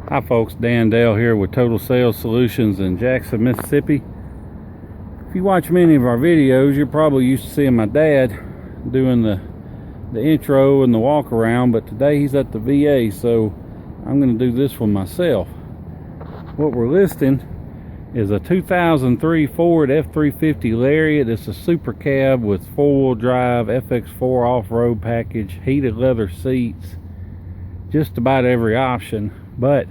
Hi folks, Dan Dale here with Total Sales Solutions in Jackson, Mississippi. If you watch many of our videos, you're probably used to seeing my dad doing the intro and the walk around, but today he's at the VA, so I'm going to do this one myself. What we're listing is a 2003 Ford F350 Lariat. It's a super cab with four-wheel drive FX4 off-road package, heated leather seats, just about every option. But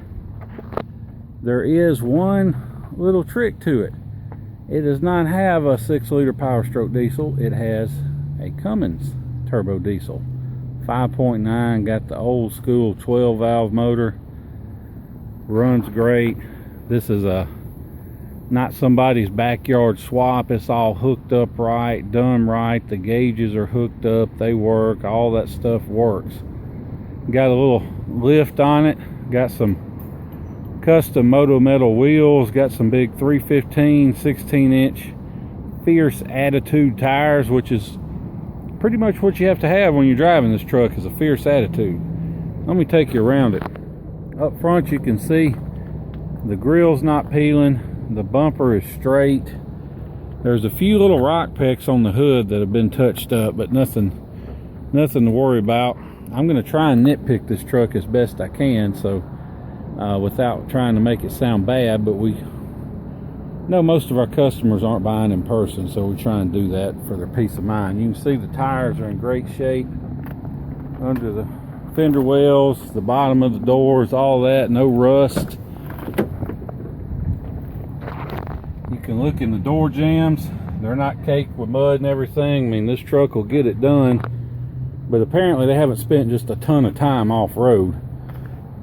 there is one little trick to it. It does not have a 6-liter Power Stroke diesel. It has a Cummins turbo diesel, 5.9. Got the old school 12-valve motor. Runs great. This is not somebody's backyard swap. It's all hooked up right, done right. The gauges are hooked up. They work. All that stuff works. Got a little lift on it. Got some custom Moto Metal wheels. Got some big 315 16-inch Fierce Attitude tires, which is pretty much what you have to have when you're driving this truck, is a fierce attitude. Let me take you around it. Up front you can see the grill's not peeling. The bumper is straight. There's a few little rock pecks on the hood that have been touched up, but nothing to worry about. I'm going to try and nitpick this truck as best I can, so without trying to make it sound bad, but we know most of our customers aren't buying in person, so we try and do that for their peace of mind. You can see the tires are in great shape under the fender wells, the bottom of the doors, all that, no rust. You can look in the door jambs. They're not caked with mud and everything. I mean, this truck will get it done. But apparently they haven't spent just a ton of time off-road.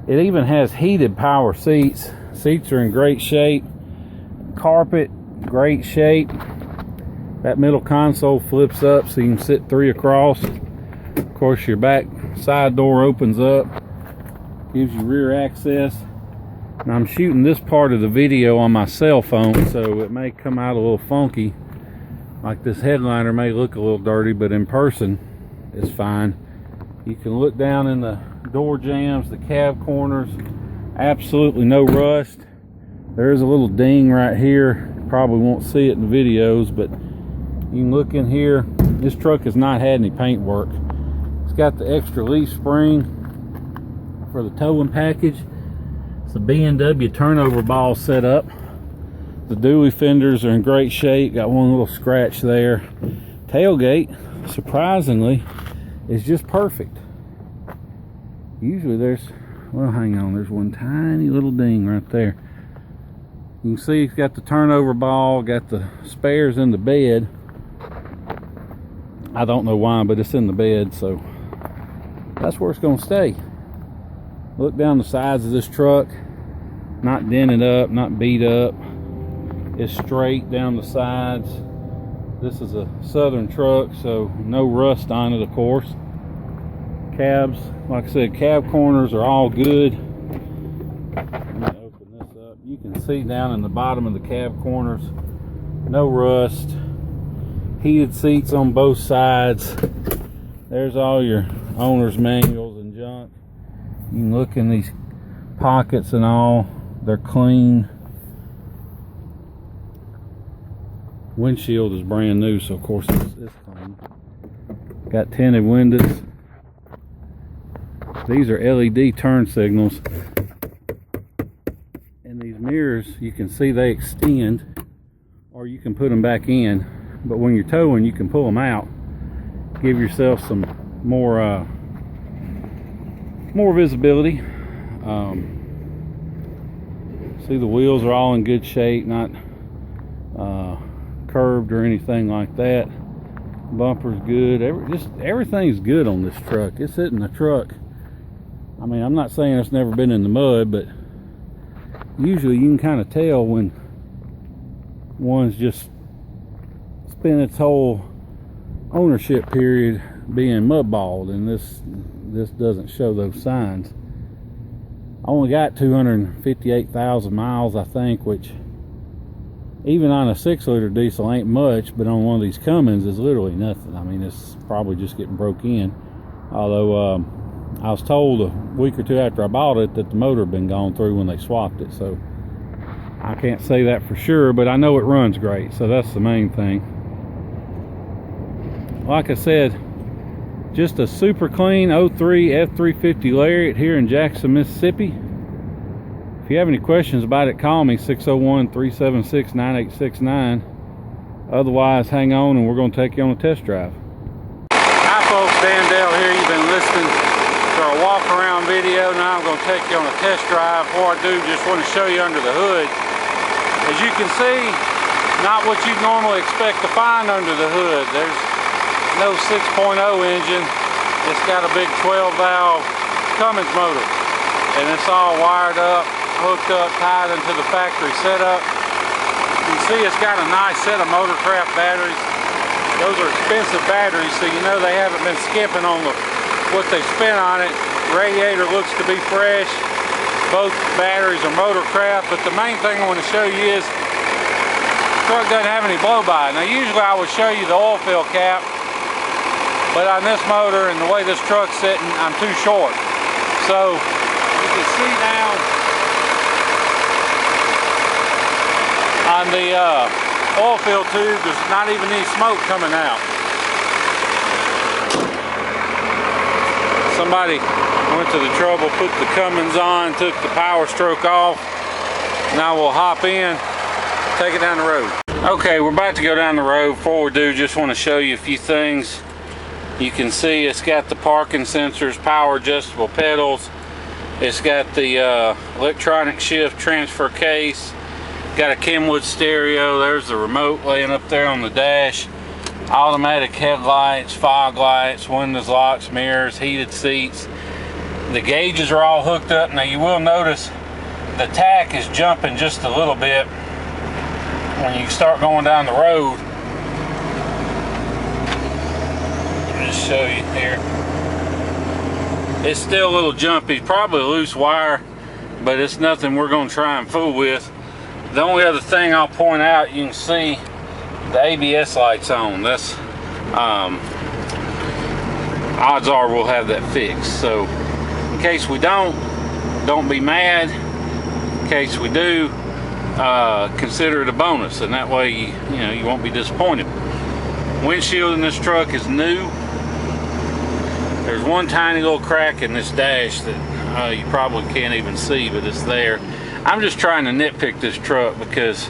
It even has heated power seats. Seats are in great shape. Carpet, great shape. That middle console flips up so you can sit 3 across. Of course, your back side door opens up. Gives you rear access. And I'm shooting this part of the video on my cell phone, so it may come out a little funky. Like this headliner may look a little dirty, but in person, it's fine. You can look down in the door jambs, the cab corners, absolutely no rust. There is a little ding right here. You probably won't see it in the videos, but you can look in here. This truck has not had any paint work. It's got the extra leaf spring for the towing package. It's a B&W turnover ball set up. The dually fenders are in great shape. Got one little scratch there. Tailgate, surprisingly, is just perfect. Usually there's, well, hang on, there's one tiny little ding right there. You can see it's got the turnover ball, got the spares in the bed. I don't know why, but it's in the bed, so that's where it's going to stay. Look down the sides of this truck. Not dented up, not beat up. It's straight down the sides. This is a Southern truck, so no rust on it, of course. Cabs, like I said, cab corners are all good. Let me open this up. You can see down in the bottom of the cab corners, no rust. Heated seats on both sides. There's all your owner's manuals and junk. You can look in these pockets and all. They're clean. Windshield is brand new, so of course it's clean. Got tinted windows. These are LED turn signals. And these mirrors, you can see they extend, or you can put them back in. But when you're towing, you can pull them out. Give yourself some more visibility. See, the wheels are all in good shape, not curved or anything like that. Bumper's good. Everything's good on this truck. It's hitting the truck. I mean, I'm not saying it's never been in the mud, but usually you can kind of tell when one's just spent its whole ownership period being mudballed, and this doesn't show those signs. I only got 258,000 miles, I think, which even on a 6-liter diesel ain't much, but on one of these Cummins is literally nothing. I mean, it's probably just getting broke in. Although I was told a week or two after I bought it that the motor had been gone through when they swapped it, so I can't say that for sure, but I know it runs great, so that's the main thing. Like I said, just a super clean 03 F350 Lariat here in Jackson, Mississippi. If you have any questions about it, call me 601-376-9869. Otherwise, hang on and we're going to take you on a test drive. Hi folks, Dan Dale here. You've been listening to our walk around video. Now I'm going to take you on a test drive. Before I do, just want to show you under the hood. As you can see, not what you'd normally expect to find under the hood. There's no 6.0 engine. It's got a big 12 valve Cummins motor, and it's all wired up, hooked up, tied into the factory setup. You can see it's got a nice set of Motorcraft batteries. Those are expensive batteries, so you know they haven't been skimping on what they spent on it. Radiator looks to be fresh. Both batteries are Motorcraft, but the main thing I want to show you is the truck doesn't have any blow-by. Now usually I would show you the oil fill cap, but on this motor and the way this truck's sitting, I'm too short. So you can see now on the oil fill tube, there's not even any smoke coming out. Somebody went to the trouble, put the Cummins on, took the power stroke off. Now we'll hop in, take it down the road. Okay, we're about to go down the road. Before we do, just want to show you a few things. You can see it's got the parking sensors, power adjustable pedals. It's got the electronic shift transfer case. Got a Kenwood stereo. There's the remote laying up there on the dash. Automatic headlights, fog lights, windows, locks, mirrors, heated seats. The gauges are all hooked up. Now you will notice the tach is jumping just a little bit when you start going down the road. I'll just show you here. It's still a little jumpy, probably a loose wire, but it's nothing we're going to try and fool with. The only other thing I'll point out, you can see the ABS lights on. That's odds are we'll have that fixed. So in case we don't be mad. In case we do, consider it a bonus, and that way you won't be disappointed. Windshield in this truck is new. There's one tiny little crack in this dash that you probably can't even see, but it's there. I'm just trying to nitpick this truck because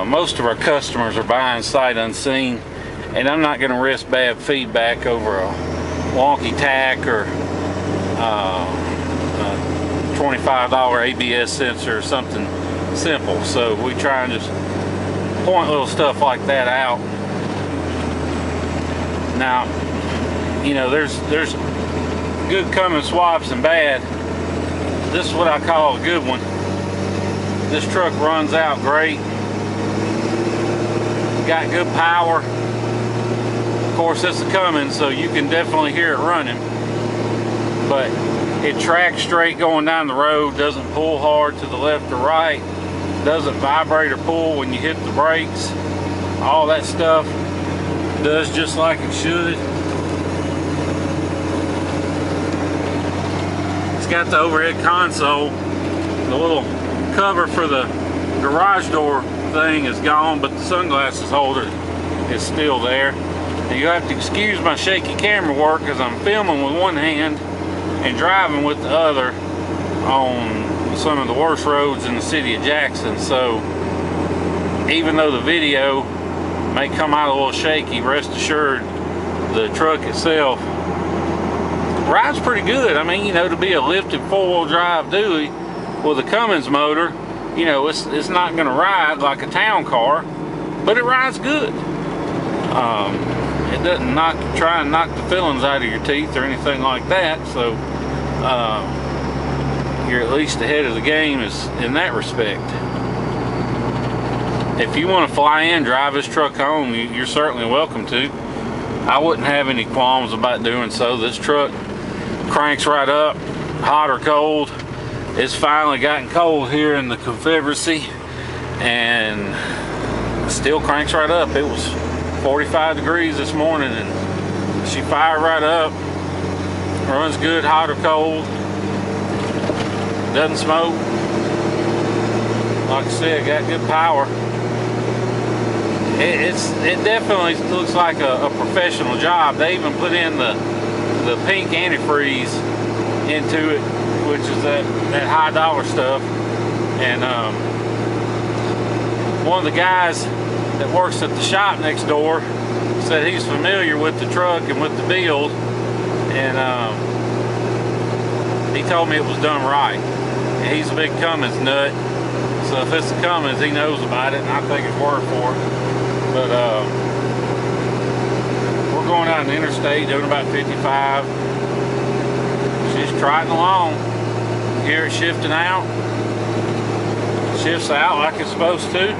most of our customers are buying sight unseen, and I'm not going to risk bad feedback over a wonky tack or a $25 ABS sensor or something simple. So we try and just point little stuff like that out. Now, there's good Cummins swaps and bad. This is what I call a good one. This truck runs out great. Got good power. Of course, it's a Cummins, so you can definitely hear it running. But it tracks straight going down the road, doesn't pull hard to the left or right, doesn't vibrate or pull when you hit the brakes. All that stuff does just like it should. It's got the overhead console. The little cover for the garage door thing is gone, but the sunglasses holder is still there. And you have to excuse my shaky camera work because I'm filming with one hand and driving with the other on some of the worst roads in the city of Jackson. So even though the video may come out a little shaky, rest assured the truck itself rides pretty good. I mean, to be a lifted four-wheel drive dually with a Cummins motor, it's not going to ride like a town car, but it rides good. It doesn't try and knock the fillings out of your teeth or anything like that. So you're at least ahead of the game in that respect. If you want to fly in, drive this truck home, you're certainly welcome to. I wouldn't have any qualms about doing so. This truck cranks right up, hot or cold. It's finally gotten cold here in the Confederacy, and still cranks right up. It was 45 degrees this morning, and she fired right up. Runs good, hot or cold. Doesn't smoke. Like I said, got good power. It definitely looks like a professional job. They even put in the pink antifreeze into it, which is that high dollar stuff. And one of the guys that works at the shop next door said he's familiar with the truck and with the build, and he told me it was done right. And he's a big Cummins nut, so if it's a Cummins, he knows about it, and I take his word for it. But we're going down the interstate doing about 55. She's trotting along. Hear it shifting out. Shifts out like it's supposed to.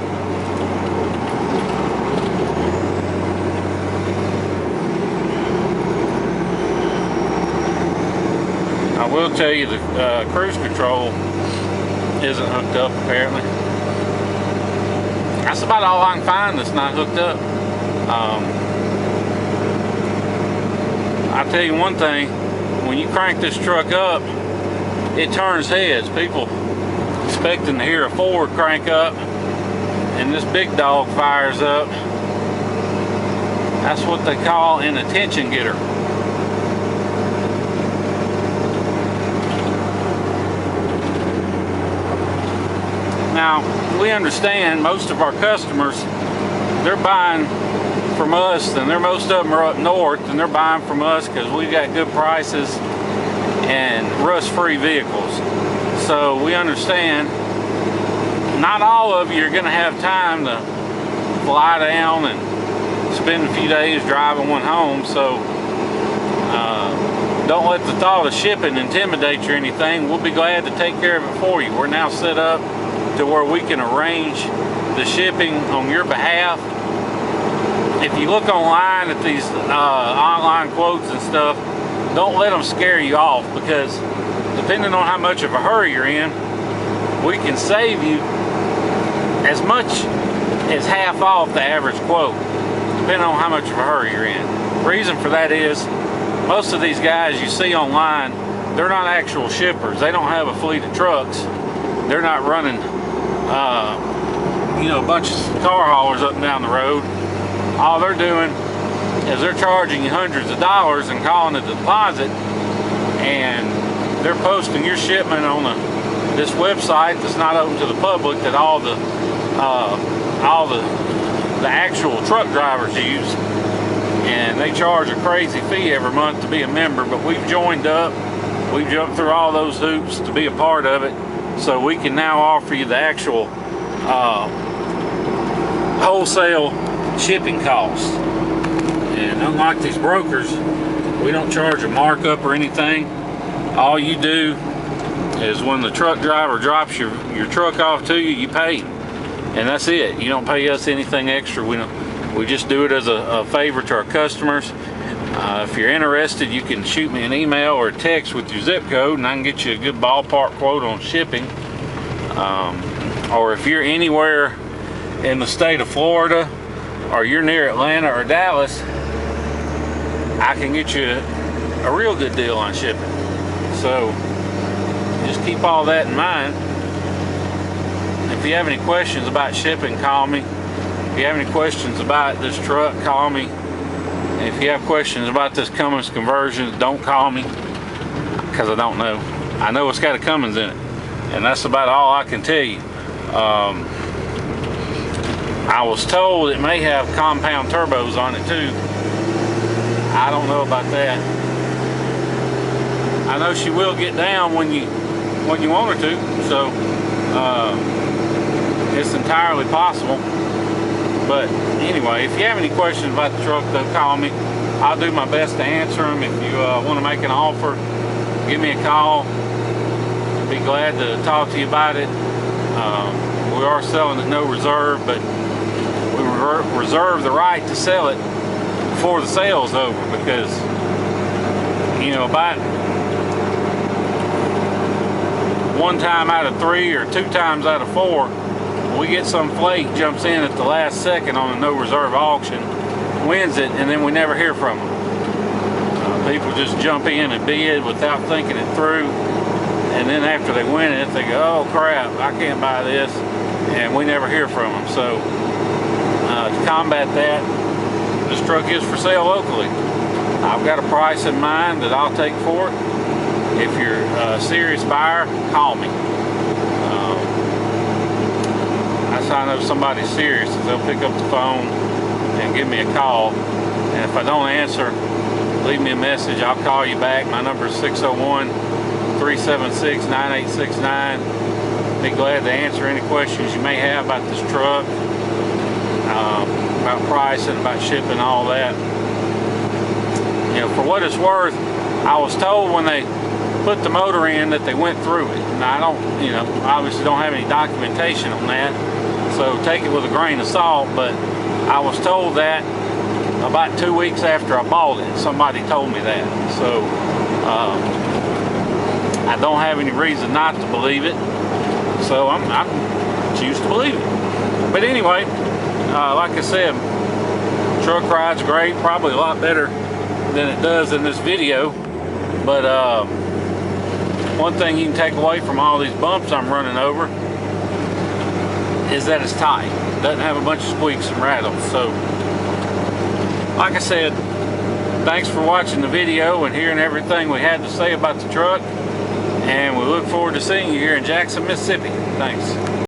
I will tell you the cruise control isn't hooked up apparently. That's about all I can find that's not hooked up. I'll tell you one thing, when you crank this truck up, it turns heads. People expecting to hear a Ford crank up, and this big dog fires up. That's what they call an attention getter. Now, we understand most of our customers, they're buying from us, and most of them are up north, and they're buying from us because we've got good prices and rust-free vehicles. So we understand not all of you are going to have time to fly down and spend a few days driving one home. So don't let the thought of shipping intimidate you or anything. We'll be glad to take care of it for you. We're now set up to where we can arrange the shipping on your behalf. If you look online at these online quotes and stuff, don't let them scare you off, because depending on how much of a hurry you're in, we can save you as much as half off the average quote, depending on how much of a hurry you're in. The reason for that is most of these guys you see online, they're not actual shippers. They don't have a fleet of trucks. They're not running a bunch of car haulers up and down the road. All they're doing is they're charging you hundreds of dollars and calling it a deposit, and they're posting your shipment on this website that's not open to the public, that all the actual truck drivers use, and they charge a crazy fee every month to be a member. But we've joined up, we've jumped through all those hoops to be a part of it, so we can now offer you the actual wholesale shipping costs. And unlike these brokers, we don't charge a markup or anything. All you do is when the truck driver drops your truck off to you, you pay him, and that's it. You don't pay us anything extra. We just do it as a favor to our customers. If you're interested, you can shoot me an email or a text with your zip code, and I can get you a good ballpark quote on shipping. Or if you're anywhere in the state of Florida, or you're near Atlanta or Dallas, I can get you a real good deal on shipping. So just keep all that in mind. If you have any questions about shipping, call me. If you have any questions about this truck, call me. And if you have questions about this Cummins conversion, don't call me, because I don't know. I know it's got a Cummins in it, and that's about all I can tell you. I was told it may have compound turbos on it too. I don't know about that. I know she will get down when you want her to, so it's entirely possible. But anyway, if you have any questions about the truck, though, call me. I'll do my best to answer them. If you want to make an offer, give me a call. I'd be glad to talk to you about it. We are selling at no reserve, but we reserve the right to sell it before the sale's over, because about one time out of 3 or 2 times out of 4, we get some flake jumps in at the last second on a no reserve auction, wins it, and then we never hear from them. People just jump in and bid without thinking it through, and then after they win it, they go, oh crap, I can't buy this, and we never hear from them. So to combat that, this truck is for sale locally. I've got a price in mind that I'll take for it. If you're a serious buyer, call me. That's how I know somebody's serious, is they'll pick up the phone and give me a call, and if I don't answer, leave me a message. I'll call you back. My number is 601-376-9869. Be glad to answer any questions you may have about this truck, about pricing, about shipping, all that. You know, for what it's worth, I was told when they put the motor in that they went through it. Now I don't, you know, obviously don't have any documentation on that, so take it with a grain of salt, but I was told that about 2 weeks after I bought it. Somebody told me that. So I don't have any reason not to believe it, so I choose to believe it. But anyway, like I said, truck ride's great, probably a lot better than it does in this video, but one thing you can take away from all these bumps I'm running over is that it's tight. It doesn't have a bunch of squeaks and rattles. So like I said, thanks for watching the video and hearing everything we had to say about the truck, and we look forward to seeing you here in Jackson, Mississippi. Thanks.